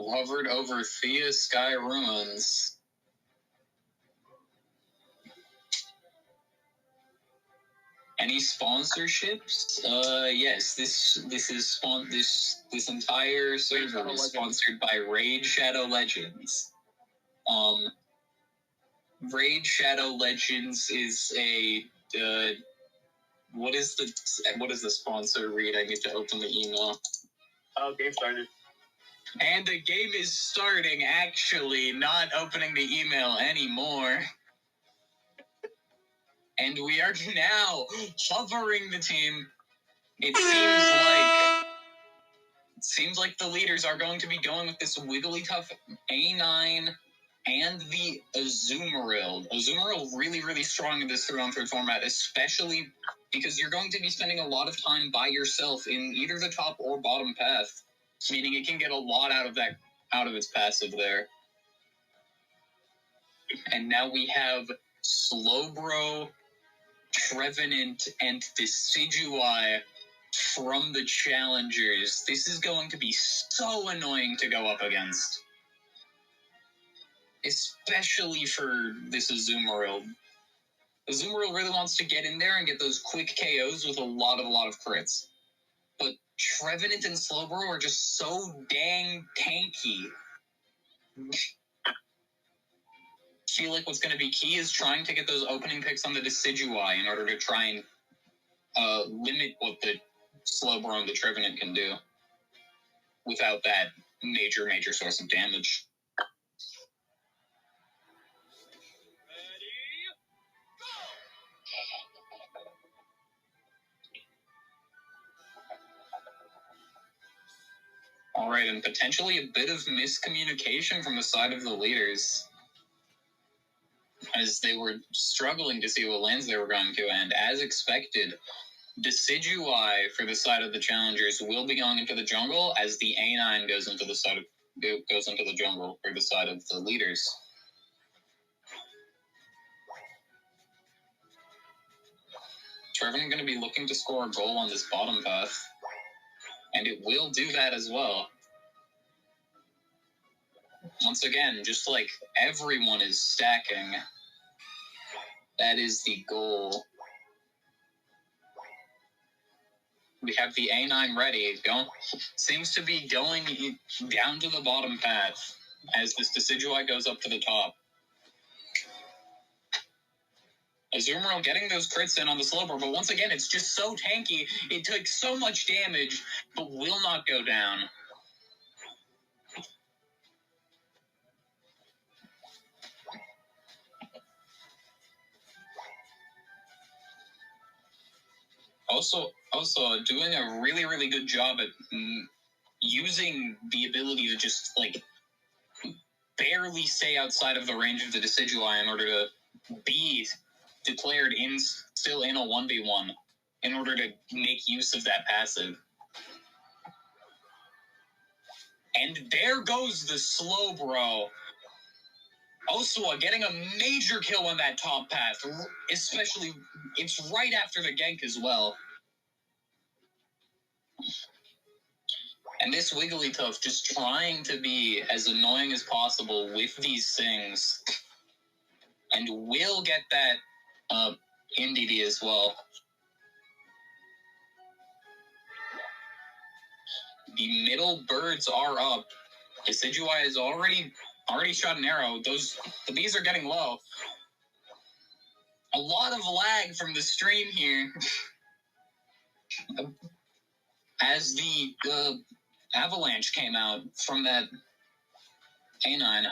hovered over Thea Sky Ruins. Any sponsorships? Yes. This entire server is sponsored by Raid Shadow Legends. Raid Shadow Legends is a what is the sponsor read? I need to open the email. Oh, game started. And the game is starting, actually, not opening the email anymore. And we are now hovering the team. It seems like the leaders are going to be going with this Wigglytuff A9 and the Azumarill. Azumarill really, really strong in this 3-on-3 format, especially because you're going to be spending a lot of time by yourself in either the top or bottom path, meaning it can get a lot out of its passive there. And now we have Slowbro, Trevenant, and Decidueye from the challengers. This is going to be so annoying to go up against. Especially for this Azumarill. Azumarill really wants to get in there and get those quick KOs with a lot of crits. But Trevenant and Slowbro are just so dang tanky. I feel like what's going to be key is trying to get those opening picks on the Decidueye in order to try and limit what the Slowbro and the Trevenant can do without that major source of damage. Alright, and potentially a bit of miscommunication from the side of the leaders, as they were struggling to see what lands they were going to, and as expected, Decidueye for the side of the challengers will be going into the jungle, as the A9 goes into the jungle for the side of the leaders. Trevenant going to be looking to score a goal on this bottom path, and it will do that as well. Once again, just like everyone is stacking, that is the goal. We have the A9 ready. Seems to be going down to the bottom path as this Decidueye goes up to the top. Azumarill getting those crits in on the Slowbro, but once again, it's just so tanky. It took so much damage, but will not go down. Also doing a really good job at using the ability to just, like, barely stay outside of the range of the Decidueye in order to be declared still in a 1v1 in order to make use of that passive. And there goes the Slowbro. Osawa getting a major kill on that top path, especially, it's right after the gank as well. And this Wigglytuff just trying to be as annoying as possible with these things, and will get that NDD as well. The middle birds are up. Decidueye has already shot an arrow. The bees are getting low. A lot of lag from the stream here. As the avalanche came out from that A9.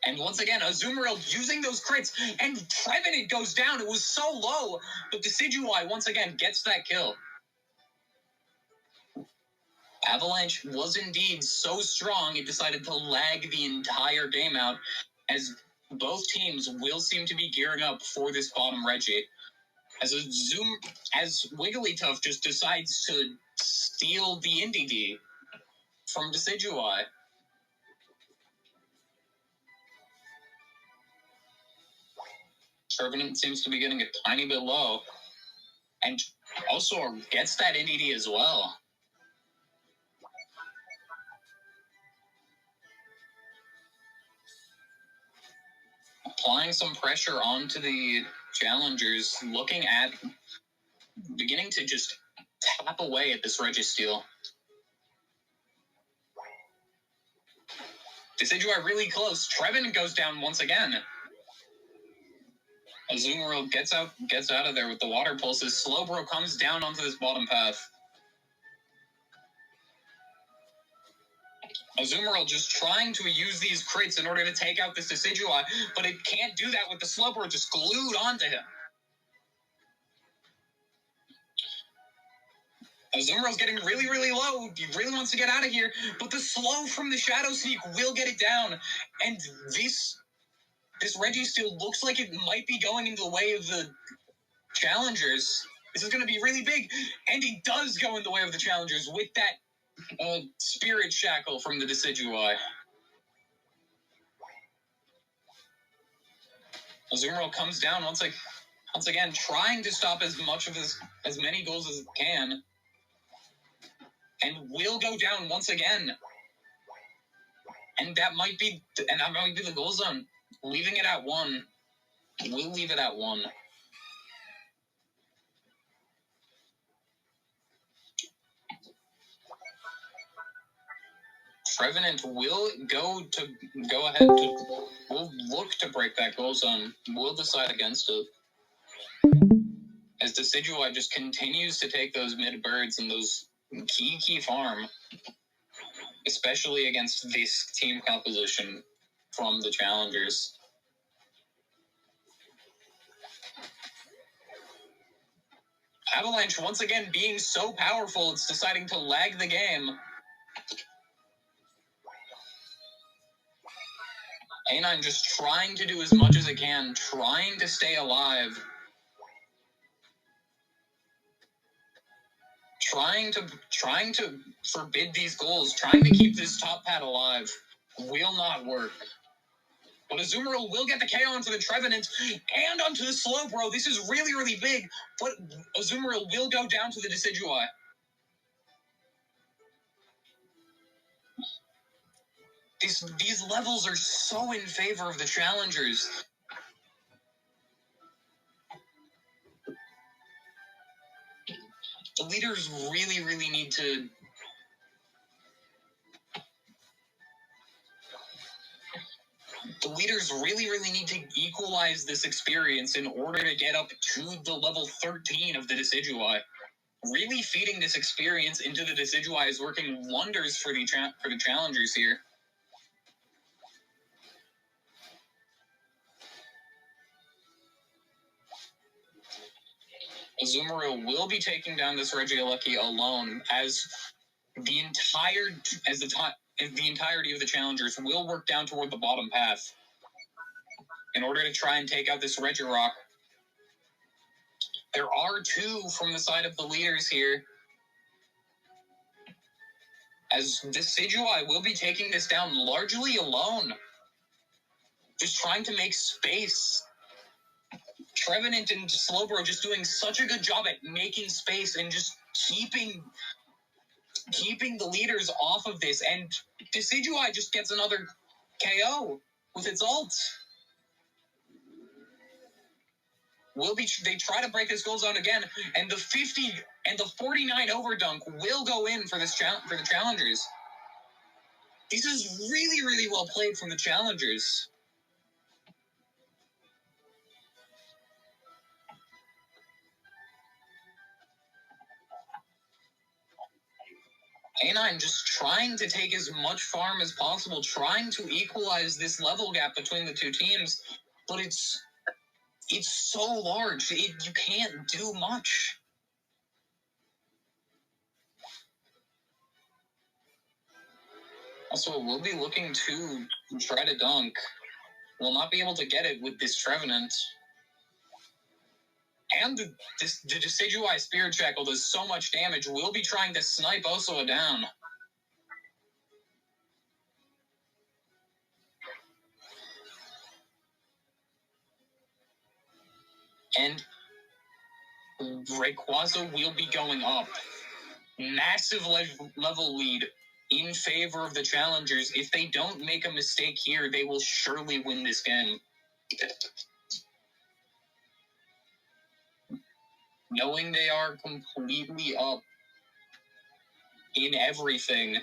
And once again, Azumarill using those crits, and Trevenant goes down. It was so low, but Decidueye once again gets that kill. Avalanche was indeed so strong, it decided to lag the entire game out, as both teams will seem to be gearing up for this bottom Reggie. As Wigglytuff just decides to steal the NDD from Decidueye. Trevenant seems to be getting a tiny bit low, and also gets that NDD as well. applying some pressure onto the challengers, beginning to just tap away at this Registeel. Decidueye really close. Trevenant goes down once again. Azumarill gets out of there with the water pulses. Slowbro comes down onto this bottom path. Azumarill just trying to use these crits in order to take out this Decidueye, but it can't do that with the Slowbro just glued onto him. Azumarill's getting really, really low. He really wants to get out of here, but the slow from the Shadow Sneak will get it down. And this Registeel looks like it might be going into the way of the challengers. This is going to be really big, and he does go in the way of the challengers with that Spirit Shackle from the Decidueye. Azumarill comes down once again, trying to stop as many goals as it can. And will go down once again. And that might be the goal zone. Leaving it at 1. We'll leave it at 1. Trevenant will will look to break that goal zone. We'll decide against it. As Decidueye just continues to take those mid birds and those key farm, especially against this team composition from the challengers. Avalanche once again being so powerful, it's deciding to lag the game. A9 just trying to do as much as it can, trying to stay alive. Trying to forbid these goals, trying to keep this top pad alive, will not work. But Azumarill will get the KO onto the Trevenant and onto the Slowbro. This is really, really big, but Azumarill will go down to the Decidueye. These levels are so in favor of the challengers. The leaders really, really need to equalize this experience in order to get up to the level 13 of the Decidueye. Really feeding this experience into the Decidueye is working wonders for the challengers here. Azumarill will be taking down this Regieleki alone, as the entirety of the challengers will work down toward the bottom path in order to try and take out this Regirock. There are 2 from the side of the leaders here, as Decidueye will be taking this down largely alone, just trying to make space. Trevenant and Slowbro just doing such a good job at making space and just keeping the leaders off of this, and Decidueye just gets another KO with its ult. They try to break this goal zone again, and the 50 and the 49 overdunk will go in for the challengers. This is really, really well played from the challengers. A9 just trying to take as much farm as possible, trying to equalize this level gap between the 2 teams, but it's so large, you can't do much. Also, we'll be looking to try to dunk. We'll not be able to get it with this Trevenant. And the Decidueye Spirit Shackle does so much damage, we'll be trying to snipe Osawa down. And Rayquaza will be going up. Massive level lead in favor of the challengers. If they don't make a mistake here, they will surely win this game. Knowing they are completely up in everything.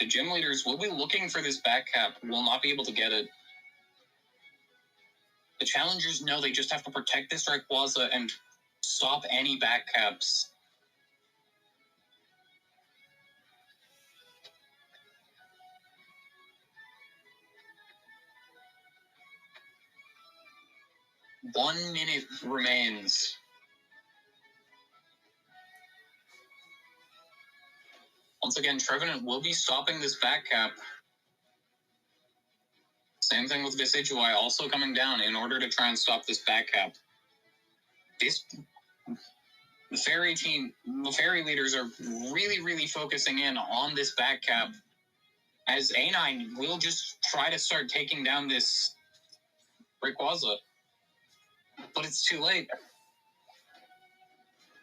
The gym leaders will be looking for this back cap, will not be able to get it. The challengers know they just have to protect this Rayquaza and stop any back caps. One minute remains. Once again, Trevenant will be stopping this back cap. Same thing with Decidueye also coming down in order to try and stop this back cap. The fairy leaders are really, really focusing in on this back cap, as A9 will just try to start taking down this Rayquaza. But it's too late.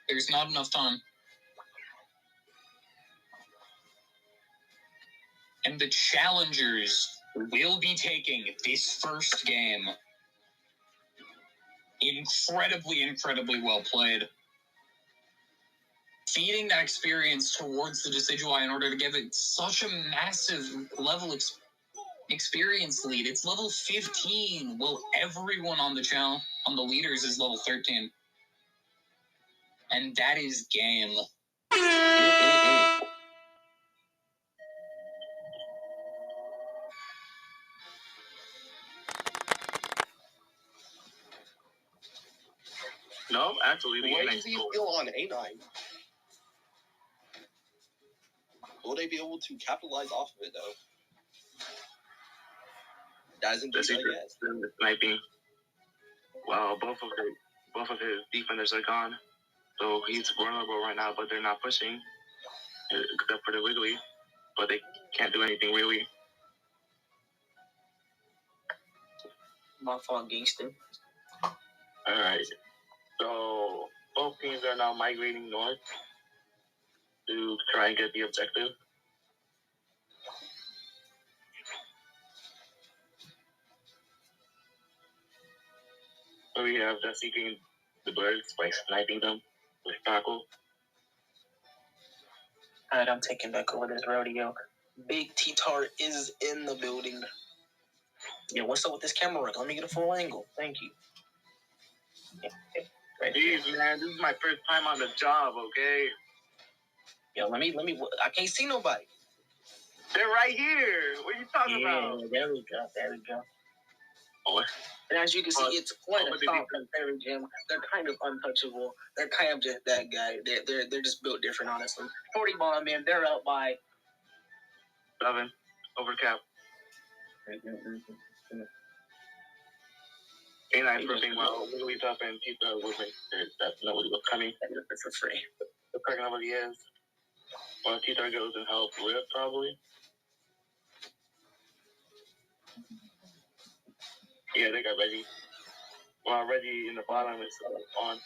There's not enough time. And the challengers will be taking this first game. Incredibly, incredibly well played. Feeding that experience towards the Decidueye in order to give it such a massive level experience lead. It's level 15. Well, everyone on the channel, on the leaders, is level 13. And that is game. No, actually, the What A9 do you feel on A9? Will they be able to capitalize off of it, though? That isn't the just a yes. sniping. Well, both of his defenders are gone, so he's vulnerable right now. But they're not pushing, except for the Wiggly. But they can't do anything really. My fault, gangster. All right. So both teams are now migrating north to try and get the objective. So we have the seeking the birds by sniping them with tackle. Alright, I'm taking back over this rodeo. Big T-Tar is in the building. Yeah, what's up with this camera work? Let me get a full angle. Thank you. Yeah, right. Jeez, man, this is my first time on the job, okay? Yo, let me. I can't see nobody. They're right here. What are you talking about? There we go. Oh, and as you can see, it's quite what a did soft and fairy gym. They're kind of untouchable. They're kind of just that guy. They're just built different, honestly. 40 bomb, man. They're out by 7 over cap. A9 flipping while Wiggly Tough and Pizza was like that nobody was coming. for free. The fact nobody is. Well, Tito goes and helps Rip probably. Yeah, they got Reggie. Well, Reggie in the bottom is on.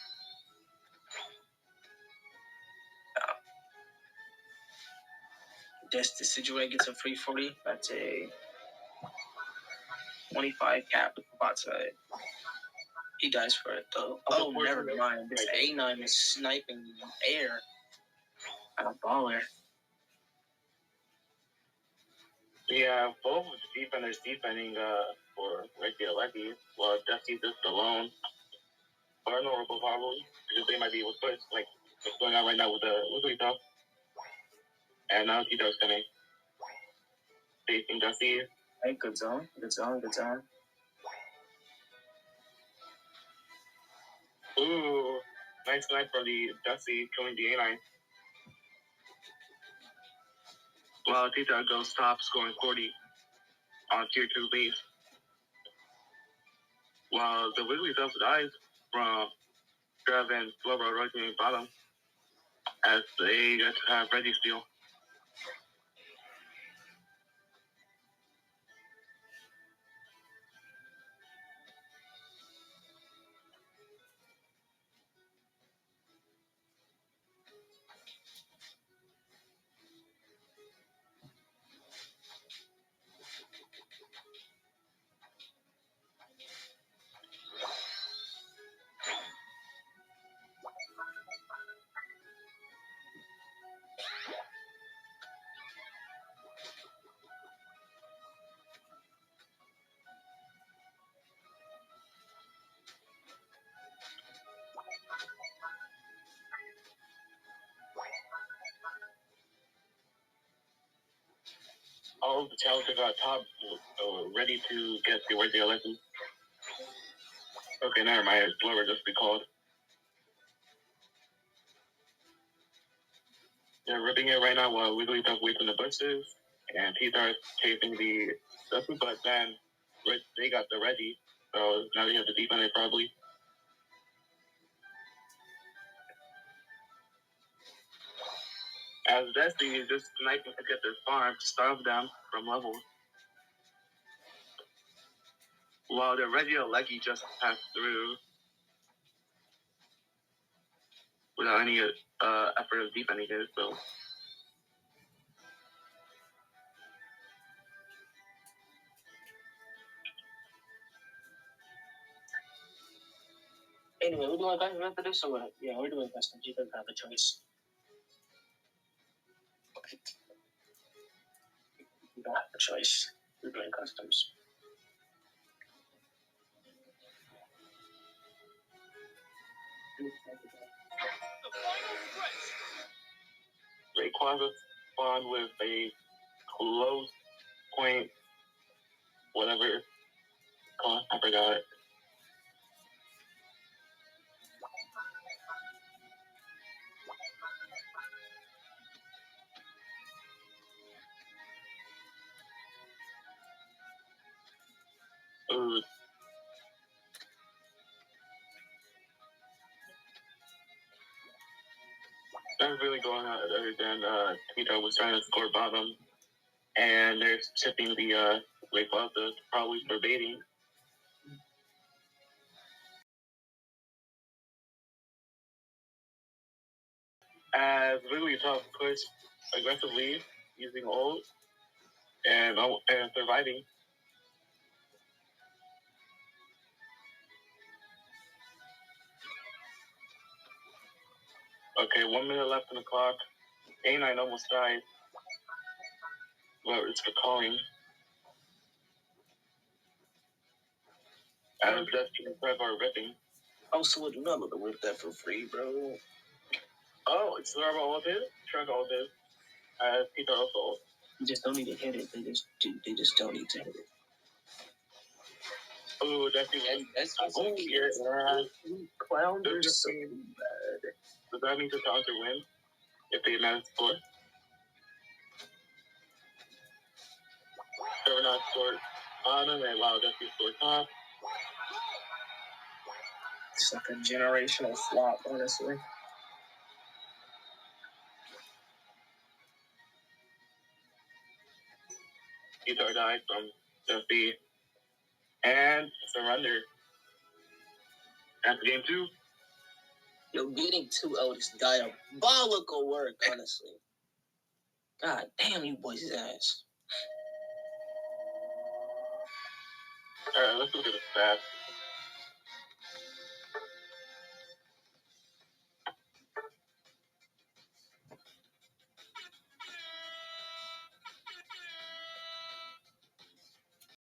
Just the Decidueye gets a free 40. That's a 25 cap bot side. He dies for it though. Oh, never mind. This A9 is sniping air. I'm a baller. Yeah, both of the defenders defending for Reggie Lucky. Well, Dusty's just alone. Vulnerable probably because they might be able to push like what's going on right now with the Wiggly Tough. And now Tito's coming. Facing Dusty. Hey, good zone. Ooh, nice snipe from the Dusty killing the A9. Well, Tito goes top, scoring 40 on tier 2 base. While the Wiggly Tough dies from Trev and Slowbro right to the bottom as they get to have Reggie steal. all of the challengers at top ready to get the regular lesson. Okay, never mind. It's lower just be called. They're ripping it right now while Wigglytuff waits in the bushes, and T-Star is chasing the stuff, but then they got the Reggie, so now they have to defend it probably. As Destiny is just sniping to get their farm to starve them from levels. While the Regieleki just passed through without any effort of defending it, so. Anyway, we're doing custom after this or what? Yeah, we're doing custom. You don't have a choice. You don't have a choice. We're doing customs. Rayquaza spawned with a close point, whatever. Oh, I forgot it. Ooh. That's really going on other than Tito was trying to score bottom, and they're shipping the Rayquaza probably for baiting. As Wigglytuff pushed aggressively using ult and surviving. Okay, 1 minute left on the clock. A9 almost died. Well, it's for calling. As Destiny and Trev are ripping. Also, would not let to whip that for free, bro. Oh, it's Trevor all his? Trevor all his. As Peter also. You just don't need to hit it. They just don't need to hit it. Oh, Destiny. That's Oh, yeah. Clowns are so bad. Does that mean the Challenger win? If they manage to score? Trevor not scored bottom, and wow, Destiny scored top. It's like a generational flop, honestly. Peter died from Destiny. And surrender. After game 2. Yo, getting 2-0 is diabolical work, honestly. God damn, you boys' ass. Alright, let's look at the stats.